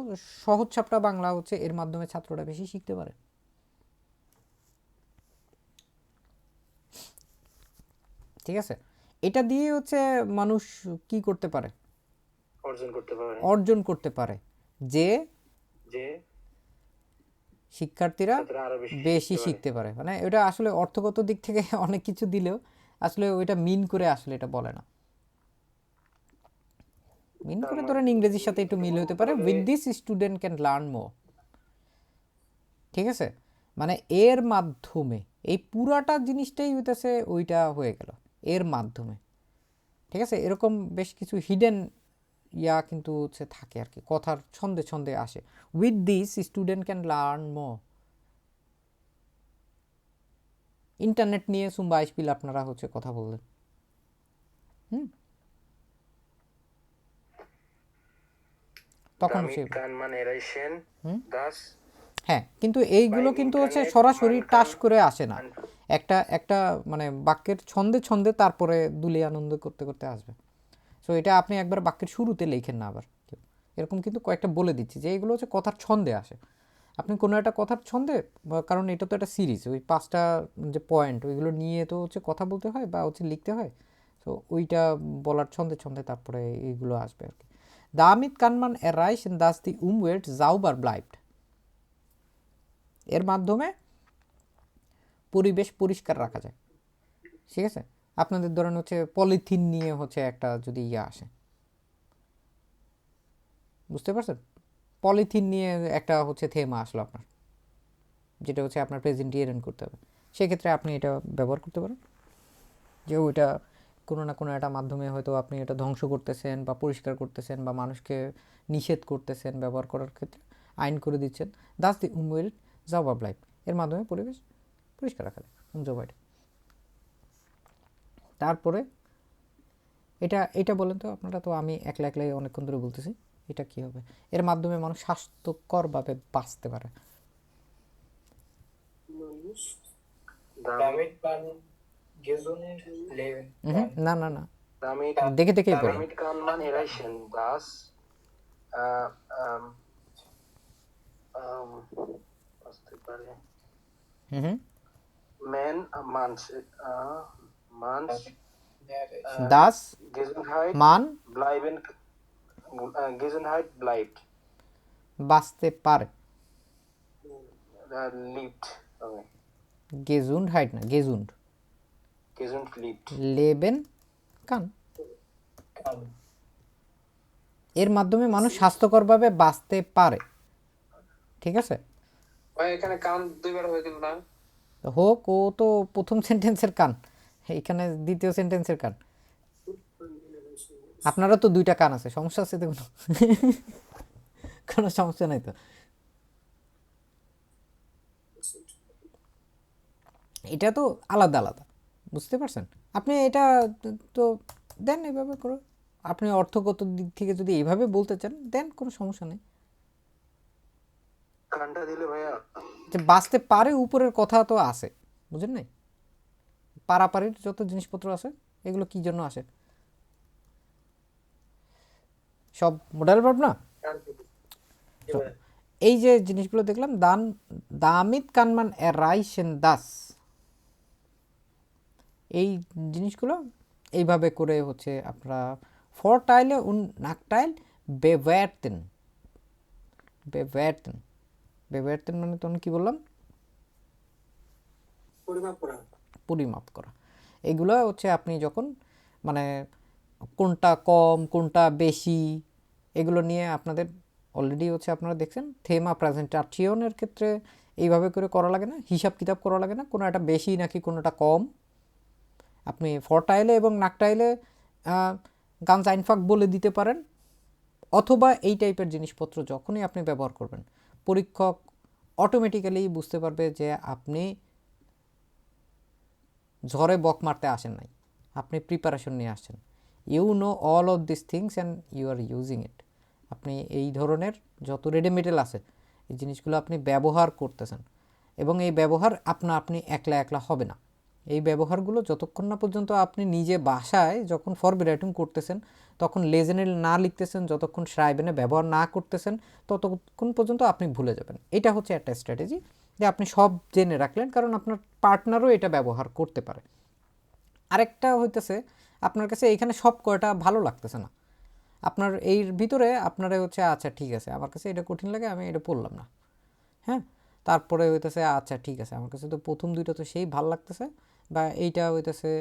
সহজ ছাপটা বাংলা হচ্ছে এর মাধ্যমে ছাত্ররা বেশি শিখতে পারে। ঠিক আছে, এটা দিয়ে হচ্ছে মানুষ কি করতে পারে? অর্জন করতে পারে, অর্জন করতে পারে যে যে শিক্ষার্থীরা ছাত্ররা আরো বেশি বেশি শিখতে পারে। মানে এটা আসলে অর্থগত দিক থেকে অনেক কিছু দিলেও আসলে ওইটা মিন করে আসলে এটা বলে না। মিন করে ধরেন ইংরেজির সাথে একটু মিল হতে পারে, with this student can learn more. ঠিক আছে, মানে এর মাধ্যমে, এই পুরাটা জিনিসটাই হইতেছে ওইটা হয়ে গেল এর মাধ্যমে। ঠিক আছে, এরকম বেশ কিছু হিডেন ইয়া কিন্তু হচ্ছে থাকে আর কি, কথার ছন্দে ছন্দে আসে। With this student can learn more. Internet নিয়ে সুম্বা আইসপিল আপনারা হচ্ছে কথা বললেন, তখন দামিত সে কান মান এরাইশন দাস হ্যাঁ, কিন্তু এইগুলো By কিন্তু হচ্ছে internet, সরাসরি man টাচ can- করে আসে না। একটা একটা মানে বাক্যের ছন্দে ছন্দে তারপরে দুলি আনন্দ করতে করতে আসবে। সো এটা আপনি একবার বাক্যের শুরুতে লেখেন না আবার কেউ। এরকম কিন্তু কয়েকটা বলে দিচ্ছি যে এগুলো হচ্ছে কথার ছন্দে আসে। আপনি কোনো একটা কথার ছন্দে, কারণ এটা তো একটা সিরিজ, ওই 5টা যে পয়েন্ট ওইগুলো নিয়ে তো হচ্ছে কথা বলতে হয় বা হচ্ছে লিখতে হয়। তো ওইটা বলার ছন্দে ছন্দে তারপরে এইগুলো আসবে আর কি। দামিত কানমান এরাইশন দাস দি উমওয়েট জাউবার ব্লাইভড, এর মাধ্যমে পরিবেশ পরিষ্কার রাখা যায়। ঠিক আছে, আপনাদের ধরেন হচ্ছে পলিথিন নিয়ে হচ্ছে একটা যদি ইয়ে আসে, বুঝতে পারছেন? পলিথিন নিয়ে একটা হচ্ছে থেমা আসলো আপনার, যেটা হচ্ছে আপনার প্রেজেন্টিয়েশন করতে হবে, সেক্ষেত্রে আপনি এটা ব্যবহার করতে পারেন যে ওইটা কোনো না কোনো একটা মাধ্যমে হয়তো আপনি এটা ধ্বংস করতেছেন বা পরিষ্কার করতেছেন বা মানুষকে নিষেধ করতেছেন ব্যবহার করার ক্ষেত্রে, আইন করে দিচ্ছেন। দাস দি উমওয়েল জব অফ লাইফ, এর মাধ্যমে পরিবেশ পরিষ্কার রাখা যায়। তারপরে এটা এটা বলেন তো আপনারা, তো আমি একলা একলাই অনেকক্ষণ ধরে বলতেছি, এটা কি হবে? এর মাধ্যমে মানুষ স্বাস্থ্যকরভাবে বাঁচতে পারে। মানুষ Damit man gesund leben kann. না না না, দামিত দেখে দেখেই পড়েন। দামিত কান মান এরাইশন দাস আসতে পারে ম্যান মানস মানস দাস Gesundheit মান bleiben Gesundheit bleibt বাঁচতে পারে, lebt okay. গেজুন্ড হাইট না, গেজুন্ড Gesund lebt লেবেন কান, Kann. এর মাধ্যমে মানুষ স্বাস্থ্যকরভাবে বাঁচতে পারে। ঠিক আছে, ভাই এখানে কান দুইবার হয়ে গেল না? হোক, ও তো প্রথম সেন্টেন্সের কান, এইখানে দ্বিতীয় সেন্টেন্সের কান। আপনারা তো 2টা কান আছে, সমস্যা আছে তো কোনো? কোনো সমস্যা নাই তো। এটা তো আলাদা আলাদা, বুঝতে পারছেন? আপনি এটা তো দেন এইভাবে করে, আপনি অর্থগত দিক থেকে যদি এইভাবে বলতে চান দেন, কোনো সমস্যা নেই। কানটা দিলে ভাইয়া যে বাঁচতে পারে উপরের কথা তো আছে, বুঝেন নাই? পারাপারির যত জিনিসপত্র আছে এগুলো কি জন্য আসে? সব মডেল ভার্ব না? তো এই যে জিনিসগুলো দেখলাম, দামিত কানমান এরাইশন দাস, এই জিনিসগুলো এইভাবে করে হচ্ছে আপনারা ফরটাইলে উন নাকটাইল বেওয়ার্তেন, বেওয়ার্তেন বেওয়ার্তেন মানে তখন কি বললাম? পরিমাপ করা। পরিমাপ করা। এগুলো হচ্ছে আপনি যখন মানে কোনটা কম কোনটা বেশি এগুলো নিয়ে আপনাদের অলরেডি হচ্ছে আপনারা দেখছেন থেমা প্রেজেন্টেশনের ক্ষেত্রে এইভাবে করে করা লাগে না, হিসাব কিতাব করা লাগে না কোনোটা বেশি নাকি কোনোটা কম। আপনি ফরটাইলে এবং নাকটাইলে গানজ আইনফাক বলে দিতে পারেন, অথবা এই টাইপের জিনিসপত্র যখনই আপনি ব্যবহার করবেন পরীক্ষক অটোমেটিক্যালি বুঝতে পারবে যে আপনি ঝড়ে বক মারতে আসেন নাই, আপনি প্রিপারেশন নিয়ে আসছেন। You know all of this things and you are using it. আপনি এই ধরনের যত রেডিমেটেল আছে এই জিনিসগুলো আপনি ব্যবহার করতেছেন, এবং এই ব্যবহার আপনি একলা একলা হবে না। এই ব্যবহারগুলো যতক্ষণ না পর্যন্ত আপনি নিজে বাসায় যখন ফরবিরাইটিং করতেছেন তখন লেজেনে না লিখতেছেন, যতক্ষণ শ্রাইবেনে ব্যবহার না করতেছেন ততক্ষণ পর্যন্ত আপনি ভুলে যাবেন। এটা হচ্ছে একটা স্ট্র্যাটেজি যে আপনি সব জেনে রাখলেন, কারণ আপনার পার্টনারও এটা ব্যবহার করতে পারে। আরেকটা হইতেছে আপনার কাছে এইখানে সব কয়টা ভালো লাগতেছে না, আপনার এর ভিতরে আপনারা হচ্ছে আচ্ছা ঠিক আছে আমার কাছে এটা কঠিন লাগে, আমি এটা পড়লাম না, হ্যাঁ। তারপরে হইতেছে আচ্ছা ঠিক আছে আমার কাছে তো প্রথম দুইটা তো সেই ভালো লাগতেছে, বা এইটা হইতেছে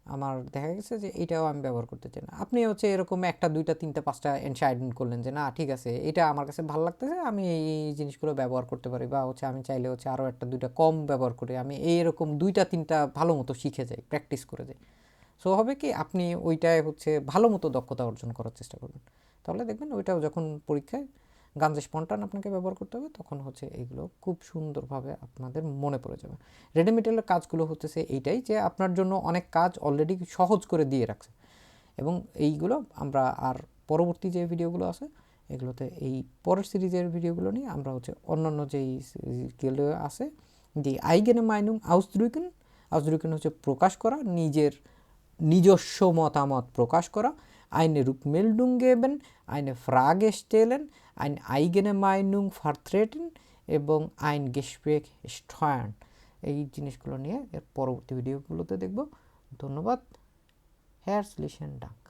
আমার দেখা গেছে যে এইটাও আমি ব্যবহার করতে চাই না। আপনি হচ্ছে এরকম একটা দুইটা তিনটা পাঁচটা এনশাইডেন্ট করলেন যে না ঠিক আছে এটা আমার কাছে ভালো লাগতেছে, আমি এই জিনিসগুলো ব্যবহার করতে পারি, বা হচ্ছে আমি চাইলে হচ্ছে আরও একটা দুইটা কম ব্যবহার করি, আমি এইরকম দুইটা তিনটা ভালো মতো শিখে যাই, প্র্যাকটিস করে যাই। সো হবে কি আপনি ওইটায় হচ্ছে ভালো মতো দক্ষতা অর্জন করার চেষ্টা করবেন, তাহলে দেখবেন ওইটাও যখন পরীক্ষায় গানজে স্পন্টান আপনাকে ব্যবহার করতে হবে তখন হচ্ছে এইগুলো খুব সুন্দরভাবে আপনাদের মনে পড়ে যাবে। রেডিমেটেলের কাজগুলো হচ্ছে এইটাই যে আপনার জন্য অনেক কাজ অলরেডি সহজ করে দিয়ে রাখছে, এবং এইগুলো আমরা আর পরবর্তী যে ভিডিওগুলো আছে এগুলোতে এই পরের সিরিজের ভিডিওগুলো নিয়ে আমরা হচ্ছে অন্যান্য যেই স্কিলগুলো আছে যে আইগেনে মাইনুং আউসড্রুকেন হচ্ছে প্রকাশ করা, নিজস্ব মতামত প্রকাশ করা, eine Rückmeldung geben, eine Frage stellen, ein eigene Meinung vertreten এবং ein Gespräch steuern। এই জিনিসগুলো নিয়ে এর পরবর্তী ভিডিওগুলোতে দেখব। ধন্যবাদ। Herzlichen Dank।